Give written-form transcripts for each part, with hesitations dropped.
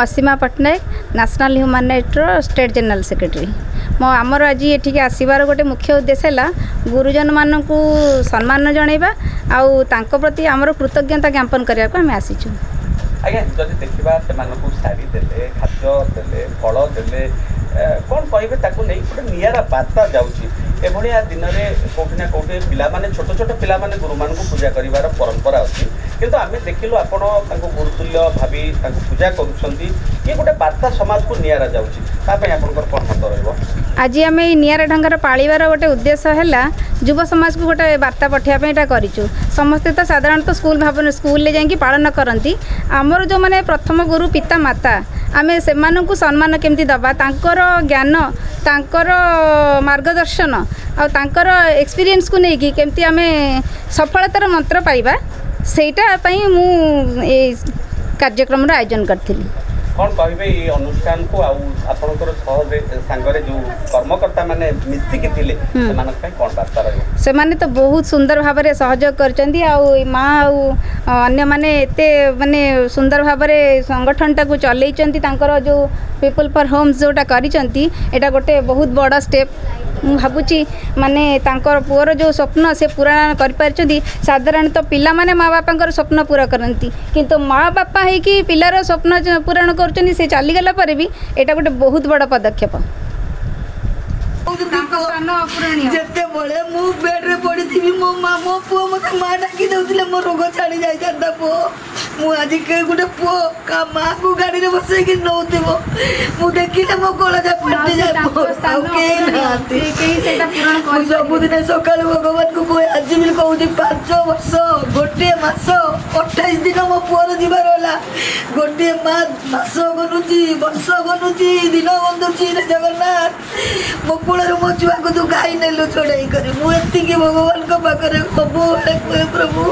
असीमा Pattnaik national human rights state general secretary मो आमर आज ये आसबार गोटे मुख्य उद्देश्य है गुरुजन मानक सम्मान जनइबा आउ तांको प्रति आमर कृतज्ञता ज्ञापन करने को आम आसीचु। आज्ञा जब देखा से शाढ़ी देले खाद्य देले फल देले कौन कहे ताकू नहीं गोटे निरा बार्ता जाऊँगी एभलिया दिन में कौटी ना कौटी पिलाने छोट छोट पिलाने गुरु मान पूजा कर परंपरा अच्छी किंतु आम देखिलु आपण गुरुतुल्य भावी पूजा करुँच ये गोटे बार्ता समाज को निरा जाऊँगी कौन मत रही आज आम निरा ढंगर पालिबार गोटे उद्देश्य है युव समाज को गोटे बार्ता पठाइबा करूँ समस्ते तो साधारणतः स्कूल भाव स्कूल जाकि पालन करती आमर जो मैंने प्रथम गुरु पिता माता आमे से सम्मान केमती दबा तांकर ज्ञान तांकर मार्गदर्शन आ तांकर एक्सपीरियंस को लेकिन केमती आमे सफलतार मंत्र पाइबा सेटा पई मु ए कार्यक्रम आयोजन करथिली। कौन कहे ये अनुष्ठान को आपणकर सांगरे जो कर्मकर्ता माने मिसिकी थिले कौन बार्ता रही से माने तो बहुत सुंदर भाव में सहयोग करचंदी माँ अन्य माने एते माने सुंदर भाव में संगठनटा को चलैचंती तांकर जो पीपल फॉर होम्स जोटा करिचंती एटा गोटे बहुत बड़ा स्टेप मु भावुची माने तांकर पुअर जो स्वप्न से पूरा कर पारचंती साधारणतः पिला माने माँ बापांकर स्वप्न पूरा करती किंतु माँ बापा है कि पिलार स्वप्न पूरण कर से चलीगला पर भी एटा गोटे बहुत बड़ा पदक्षेप। जिते बड़े मु बेड रे पड़ी थी मो माँ मो पुओ मत माँ डाकी दउथिले मो रोग छाड़ी जाई जाता पुओ मु आज के गुटे पुओ का माँ को गाड़ी रे बसे कि नउथिबो मु देखिले मो कोला जा फटी जाय ओके नाती केही सेटा पूर्ण कर सब दिन सकाळ भगवान को कोई आज भी कहउची 5 वर्ष गोटे मास 28 दिन मो पुओर जीवार होला गोटे मास गनुची वर्ष गनुची दिन बंदुची रे जगन्नाथ मो पुळर मो छुआ को तू गाई नेलु छोड़ाई करे मु एति की भगवान को पाखरे सब कोए प्रभु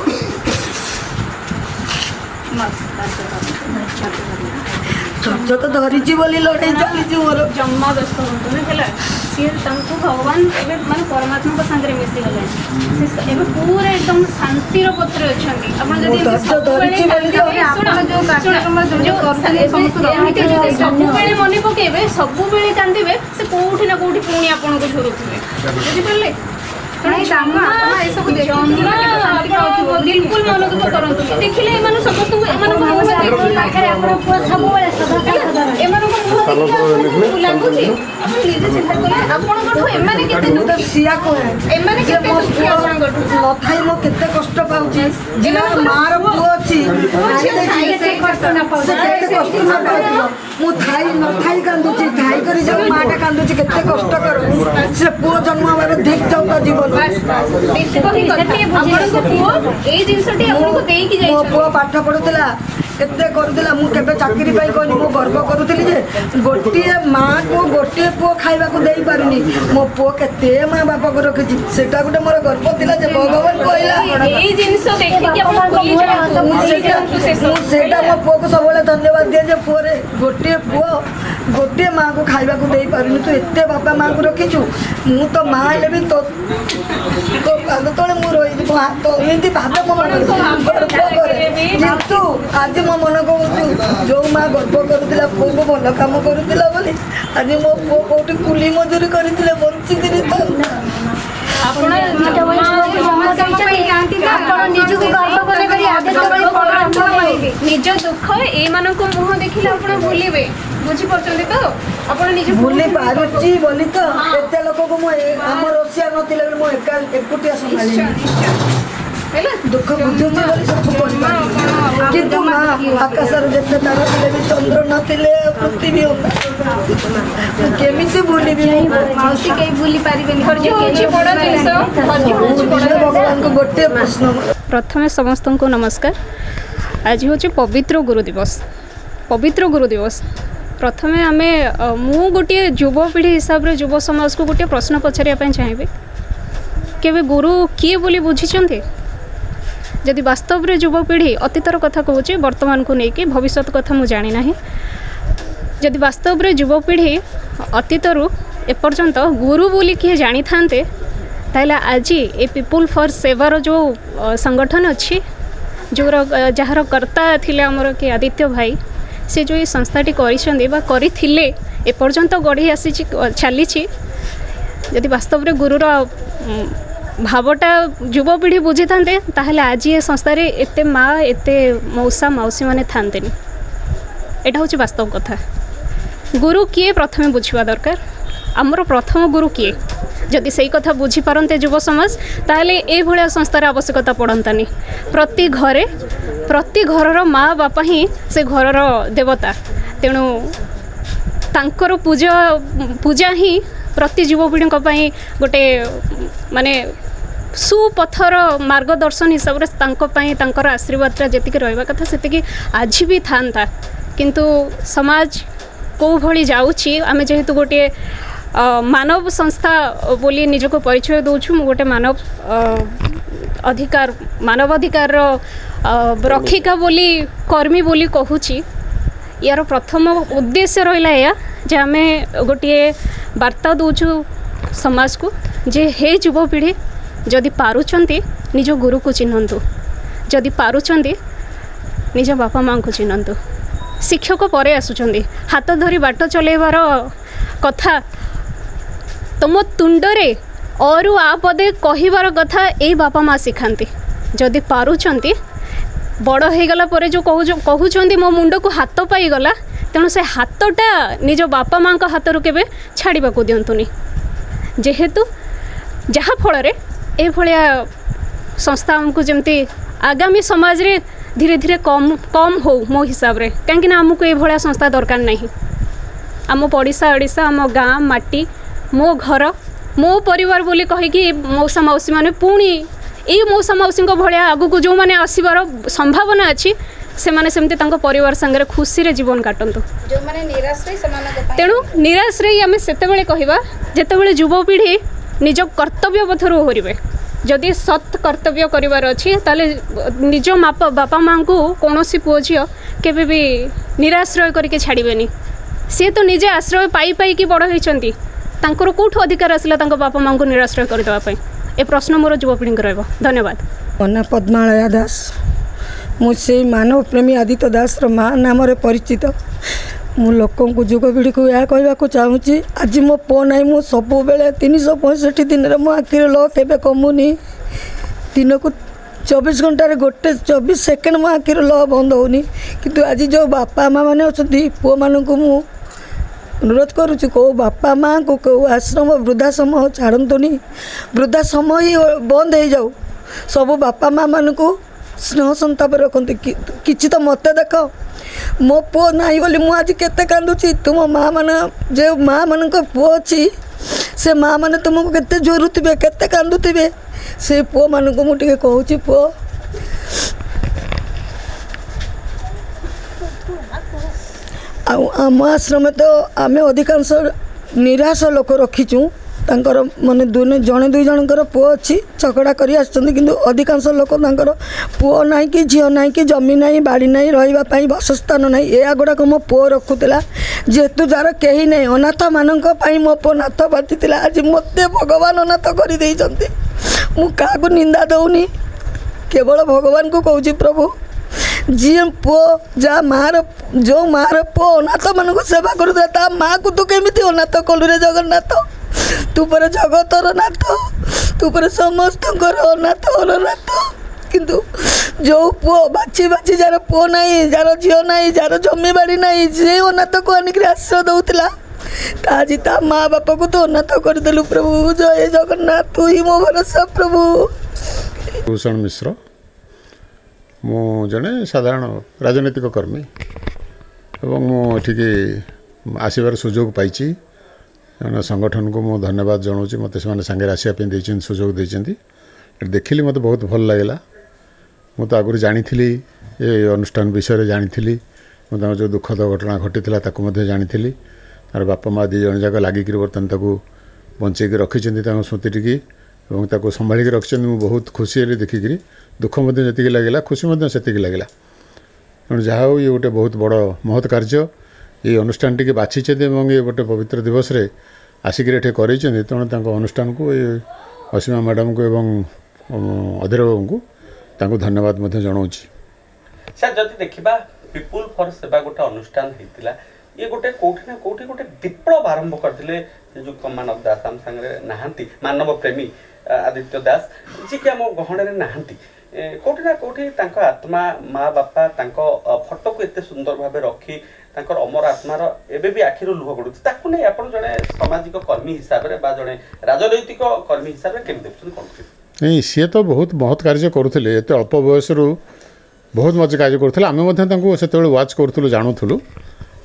छोट तो धरिची बोली लड़ाई चली मोर जम्मा व्यस्त होना सी भगवान माने परमात्मा को संगे मिसी गले पूरा एकदम शांति पत्र सब मन पकेबे सब कांदे से कौटी ना कौटी पुणी आपन को झुरुवे बुझिपारे बिल्कुल मन दुख करते देखिले समस्त कष्ट पाऊँ मार पुओ अच्छी मुई नई कांदुची थाई कर माटा कांदुची केते कष्ट कर से पुओ जन्म हमारे देख जाऊँ जीवन मो पुओ पाठ पढ़ुला केते करुला मु केबे चाकरी पाई कहनी मो गर्व करुली जे गोटे माँ को गोटे पुओ खाइबा को दे पारुनी मो पुओ केते माँ बापा को रखी सेटा गोटे मोर गर्व थिला जे भगवान कहला एई जिंस देखि सेटा मो पुओ को सबले धन्यवाद दिए जे पुओ रे गोटे माँ को खाइबा को दे पारुनी तू एते बापा माँ को रखीचु मु तो माँ हेले भी तो पाद तले मु रही हाथ एमती भाव मो मन गर्व करे किंतु आज मो मन कहूँ जो माँ गर्व करुला पुओ को भल कम करुला बोली आज मो पुओ कौटी कुली मजूरी करते बंची निज दुख ए मुह देखिले आप भूलिबे बुझीपारे तो आप भूली पारुची बोली तो एते लोक को आम रोसिया नथिले मो एकुटिया संभाली दुख बुझुची बोली सब किंतु माँ आकाशर जिते तारा थे भी चंद्र नथिले पृथ्वी केमिति भूलिबी मौसी कहीं भूली पारिबेनी भगवान को गोटे प्रश्न। प्रथम समस्त को नमस्कार। आज हूँ पवित्र गुरु दिवस प्रथम आम मु गोटे युवपीढ़ी हिसाब से युव समाज को गोटे प्रश्न पचारिया चाहिए केवे गुरु किए बोली बुझी जदि वास्तव में युवपीढ़ी अतीतर कथा कहूँ वर्तमान को लेकिन भविष्य कथा मुझे जानी ना जदि वास्तव में युवपीढ़ी अतीतर एपर्यंत गुरु बोली किए जानी थांते ताहले आज ए पीपुल फॉर सेवार जो संगठन अच्छी जो जार कर्ता थिले आमर कि आदित्य भाई से जो ये संस्थाटी करथिले एपर्यंत गढ़ी आसी चली जदि वास्तव में गुरुर भावटा युवपीढ़ी बुझी था ताहले आज ये संस्था एते माँ एते मौसा मौसी माने थांते एटा हूँ वास्तव कथा गुरु किए प्रथमे बुझा दरकार आमर प्रथम गुरु किए जदि से कथा बुझी पारते युव समाज ताहले ए भलिया संस्थार आवश्यकता पड़तानी प्रति घरर माँ बापा ही से घरर देवता तेणु तांकर पूजा ही प्रति युवपीढ़ी गोटे माने सुपथर मार्गदर्शन हिसाब से आशीर्वाद जी रहा कथा से आज भी था किंतु समाज कौ भली जाऊँगी आम जेहेतु गोटे मानव संस्था बोली निजको परिचय दूचु मु गोटे मानवाधिकार रक्षिका बोली कर्मी बोली कहूची यार प्रथम उद्देश्य रहा या जे आम गोटे वार्ता दूचु समाज को जे हे युवपीढ़ी जदि पारुचंती निज गुरु को चिन्हतु जदि पारुचंती निज बापा माँ को चिन्हतु शिक्षक परे आसुचंदी हाथ धरी बाट चलेबार कथा तुम तुंडरे और आ पदे कहिबार कथा ए बापा माँ शिखाती जदि पारुचंती बड़ हो गला परे जो कहउचंदी मो मुंड को हाथ पाईगला तेणु से हाथटा निज बापा माँ हाथ रू केबे छाड़िबा को दियंतुनी जेहेतु जहा फल ए भलिया संस्था हमको जमती आगामी समाज रे धीरे धीरे कम हो मो हिसाब रे कहीं आमको ये भलिया संस्था दरकार नहीं आम पड़िशा ओडिशा आम गाँ माटी मो घर मो परिवार बोली कहीकि मौसा मौसी माने पुणी ये मौसा मौसी भाया आगू जो मैंने आसबार संभावना अच्छी से माने सेमती परिवार संगे खुशी रे जीवन काटतु तेणु निराश रही आम से कहवा जितेबाला युवपीढ़ी निज कर्तव्य पथर ओहरिबे जदि सत कर्तव्य करिवार अछि ताले निज बापा माँ को कौन पुओ झील केबे भी निराश्रय करके छाड़बेनी सी तो निजे आश्रय पाई पाई कि बड़ होती तांकर कोठु अधिकार आसला तांको बापा माँ को निराश्रय करदेवाई ए प्रश्न मोर युवपीढ़ी रहिबो। धन्यवाद। मना पद्मालया दास मुझे मानव प्रेमी आदित्य दास माँ नाम परिचित मु लोक युवपीढ़ी को यह कहवाक चाहूँगी आज मो पुओ ना मु सब बेले 365 दिन मो आखिर ल के कमुनी दिन को 24 घंटे गोटे 24 सेकेंड मो आखिर ल बंद होनी किंतु आज जो बापा माँ मैंने अच्छा पुओ मान को मु अनुरोध करुच्ची कौ बापा माँ को कौ आश्रम वृद्धाश्रम छाड़तुनि वृद्धाश्रम ही बंद हो जाऊ सब बापा माँ मान को स्नेह संताप रखते कि तो मत देख मो पुओ ना बोली मुझे केते कांदुची तुम माँ मान जो माँ मान पुओ अच्छी से माँ मैंने तुमको केते जोरुवे केते कांदुवे से पुओ मान को मुझे कहूँ पुओ आम आश्रम तो आम अधिकांश निराश लोक रखीचु तांकर माने जड़े दुई जनकर पुओ अच्छी झगड़ा कर अधिकांश लोक पुओ ना कि झील ना कि जमी ना बाड़ी ना रही बसस्थान ना या गुड़ाक मो पुओ रखुला जेहेतु जार कहीं ना अनाथ मान मो पुओ नाथ बाटी आज मत भगवान अनाथ कर क्या निंदा दौनी केवल भगवान को कहूँ प्रभु जी पुओ जा मार जो मार पुओ अनाथ मान सेवा करुता माँ को तू केमी अनाथ कलु रे जगन्नाथ तू पर जगतर नाथ तू पर समस्त अनाथ किंतु जो पुओ बाछी बाछी जार पुओ ना जार झील ना जार जमी बाड़ी ना जे अनाथ को आनिक आश्रय दौला आज ता माँ बापा को तो अनाथ करदेलु प्रभु जय जगन्नाथ तू ही मो भरोसा प्रभु। भूषण मिश्र मु जड़े साधारण राजनैतिक कर्मी एवं मुझे आसबार सुजोग पाई संगठन को मुझे धन्यवाद जनाऊँ मत से सांगे आसपा सुजोग देती देखिली मत बहुत भल लगे मु तो आगुरी जानी ये अनुष्ठान विषय जानी मुझे जो दुखद घटना घटी जानी तार बापा माँ दी जन जाक लगिक बर्तमान बंचेक रखी स्मृति टी संभाल रखी बहुत खुशी देखिकी दुख जी लगे खुशी से लगे तेणु जहाँ ये गोटे बहुत बड़ महत् कार्य ये अनुष्ठान टी बाछी ये गोटे पवित्र दिवस रे आसिक कर तेणु अनुष्ठान को ये असीमा मैडम को एवं अधीर बाबू को धन्यवाद जनाऊँ। सर जदि देखा पिपुल फॉर सेवा गोटे अनुष्ठान होता ये गोटे कौटी ना कौटी गोटे विप्लव आरंभ करते जो मानव दास आम सांगे नहांती मानव प्रेमी आदित्य दास जी कि आम गहणे नहांती कौटी ना कौटी आत्मा माँ बापा फोटो को एत सुंदर भाव रखी अमर आत्मार एबे भी आखिर लुह गड़ुची ताकू नहीं आप जड़े सामाजिक कर्मी हिसाब से जड़े राजनैतिक कर्मी हिसाब से केमी देखते कौन नहीं सी तो बहुत महत् कार्य करुले एत अल्प बयस बहुत मजा कार्य करुले आम से वाच करूँ जानूलु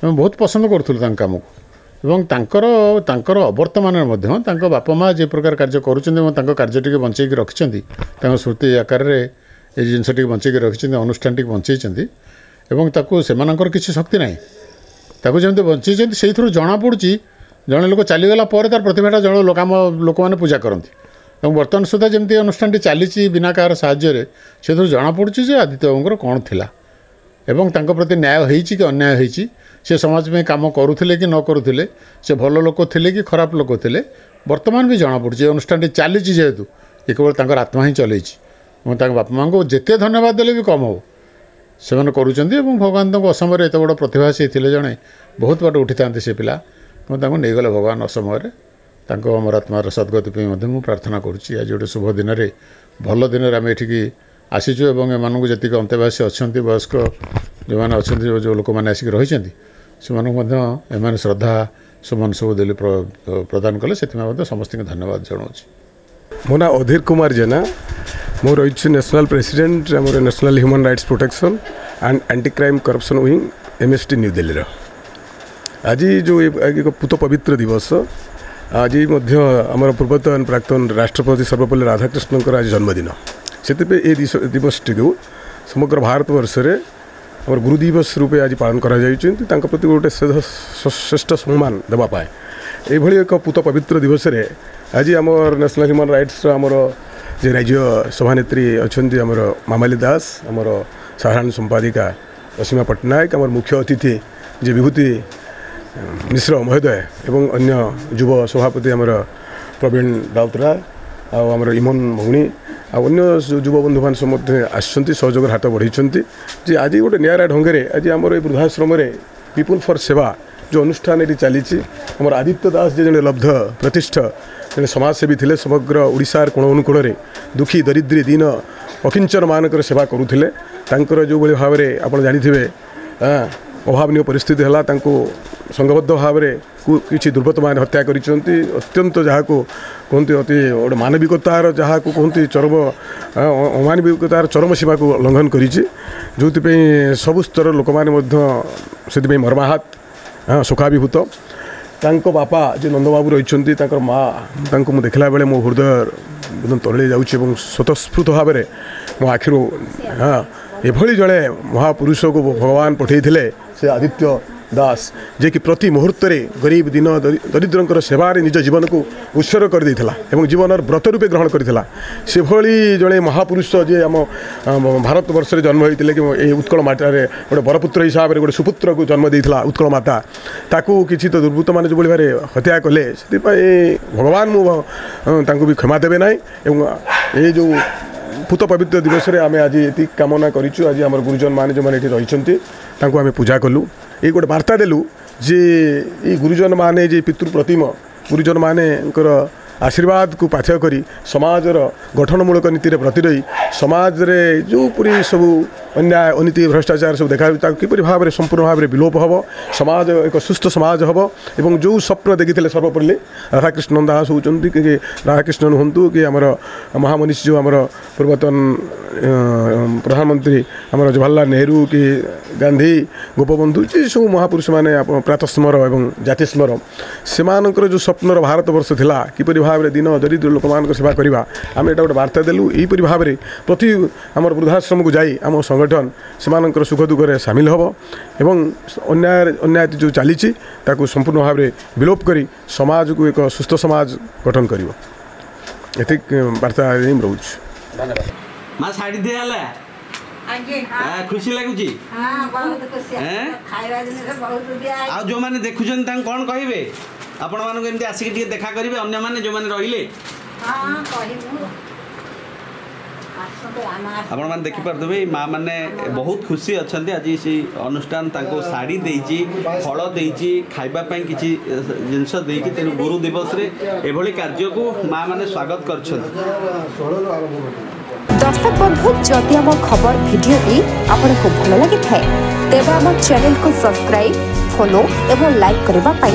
बहुत पसंद करूँ कम को अवर्तमान बापा माँ जे प्रकार कार्य कर कार्य टी बंचेक रखिंट स्मृति आकार ये जिनस बंचेक रखिंट अनुष्ठान टी बंचई से किसी शक्ति ना जमी बंचई से जना पड़ी जड़े लोक चलीगला तार प्रतिभाटा जड़े लोक मैंने पूजा करती बर्तमान सुधा जमी अनुष्ठान चली बिना कार साहाय्य से जना पड़ी आदित्य बाबूर कौन थिला एवं प्रति न्याय होती कि अन्याय होती से समाज में काम करुले कि न करुले से भल लोक थे कि खराब लोक थे बर्तमान भी जना पड़ी अनुष्ठान चली जेहेतु ये केवल आत्मा ही चलई बापा माँ को जिते धन्यवाद देले भी कम हो से भगवान असमय एत बड़ प्रतिभाशी थे जड़े बहुत बाट उठी था से पिला नहीं गले भगवान असमय अमर आत्मार सद्गति मुझे प्रार्थना करुँच आज गोटे शुभ दिन में भल दिन में आम एठिकी आसीचु एम जी अंतेवासी अच्छा वयस्क जो मैंने अच्छा जो लोक मैंने आसिक रही से श्रद्धा सुमन सब दिल्ली प्रदान कले से समस्त धन्यवाद जनाऊँ मो ना अधीर कुमार जेना मो रही national president national human rights protection and anti crime corruption wing MST new Delhi आज जो एक पूत पवित्र दिवस आज आमर पूर्वतन प्राक्तन राष्ट्रपति सर्वपल्ली राधाकृष्ण आज जन्मदिन से दिवस टी समग्र भारत वर्ष में आम गुरु दिवस रूपे आज पालन कर प्रति गोटे श्रेष्ठ सम्मान देवाई ये एक पूत पवित्र दिवस आज आमर नेशनल ह्यूमन राइट्स आमर जे राज्य सभानेत्री अच्छा आमर मामाली दास आमर साधारण संपादिका असीमा पट्टनायक आमर मुख्य अतिथि जे विभूति मिश्र महोदय एवं अन्य युव सभापति आमर प्रवीण राउतराय आमर इमन भौणी अन्य युव बंधु मान सब आसछन्ति सहयोग हाथ बढ़ाई जे आज गोटे निरा ढंगे आज आमर ये वृद्धाश्रम पीपुल फॉर सेवा जो अनुष्ठान ये चली आमर आदित्य दास जे जड़े लब्ध प्रतिष्ठ जड़े समाजसेवी थे समग्र ओडिशार कोण अनुकोण में दुखी दरिद्री दीन अकिंचन मानकर सेवा करुले जो भाई भाव में आप जानी अभावन परिस्थिति है संघबद्ध भाव में किसी दुर्बृत्त मान हत्या कर अत्यंत जहाँ को कहते अति गोटे मानविकतार जहाँ को कहते चरम अमानविकतार चरम सीमा को लंघन कर सबु स्तर लोक मैंने मर्माहत सुखाभिभूत तांको बापा जे नंदबाबू रही माँ को देखला बेले मो हृदय तले जाऊँ स्वतस्फूर्त भाव में मो आखिर हाँ एभली जड़े महापुरुष को भगवान पठे से आदित्य दास जे कि प्रति मुहूर्त गरीब दिन दरिद्र सेवार निज जीवन को उत्सर्ग कर देथिला एवं जीवन व्रत रूपे ग्रहण करथिला से भली जड़े महापुरुष जे आम भारत वर्ष में जन्म होते कि उत्कल मातार गोटे बरपुत्र हिसाब से गोटे सुपुत्र को जन्म देथिला उत्कल माता ताकू किसी तो दुर्बृत्त मान जो भाई हत्या कले से भगवान मुझे भी क्षमा देवे ना ये जो पूत पवित्र दिवस में आम आज ये कामना करूँ आज आम गुरुजन मान जो मैंने रही आम पूजा कलु ये गोटे वार्ता देलु जे ये गुरुजन माने जे पितृ प्रतिम गुरुजन माने आशीर्वाद को पाथ्य करी समाजर गठनमूलक नीति प्रति रही समाज रे जो पूरी सब अन्याय अनीति भ्रष्टाचार सब देखा किपरि भाव में संपूर्ण भाव में विलोप हम समाज एक सुस्थ समाज हम एवं जो स्वप्न देखी सर्वपल्ली राधाकृष्ण दास होती कि राधाकृष्ण हूँ कि आमर महामनीषी जो आमर पूर्वतन प्रधानमंत्री आमर जवाहरलाल नेहरू कि गांधी गोपबंधु जी सब महापुरुष मैंने प्रातस्मर एवं जातिस्मर से जो स्वप्नर भारत वर्ष था किपरि भाव में दिन दरिद्र लोक मान सेवा करवा आम एटा गोटे वार्ता देलु यहीपरि भाव में प्रति आम वृद्धाश्रम को जाई आम संगठन से सुख दुखे सामिल हम एवं अन्याय जो चली संपूर्ण भाव में विलोप करी समाज को एक सुस्थ समाज गठन कर वार्ता रोच मां साड़ी दे आला खुशी लगुची आ जो माने देखुछन तां कोन कहिबे आपण मानको एमती आसिक देखा करिवे अन्य माने जो माने रहिले आपण मैंने देखिपे माँ मैंने बहुत खुशी अच्छा आज से अनुष्ठान शाढ़ी देती फल देती खावाई किसी जिनस तेणु गुरु दिवस एभली कार्य को माँ मैंने स्वागत कर। दर्शक बंधु जदि आम खबर भिडियोटी आपको भल लगी तेज आम चैनल को सब्सक्राइब फॉलो एवं लाइक करने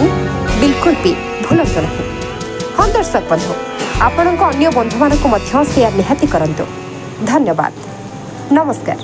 बिल्कुल भी भूलु नहीं। हाँ दर्शक बंधु आपण अन्य बंधु मानक शेयर निहाती करंतु। धन्यवाद। नमस्कार।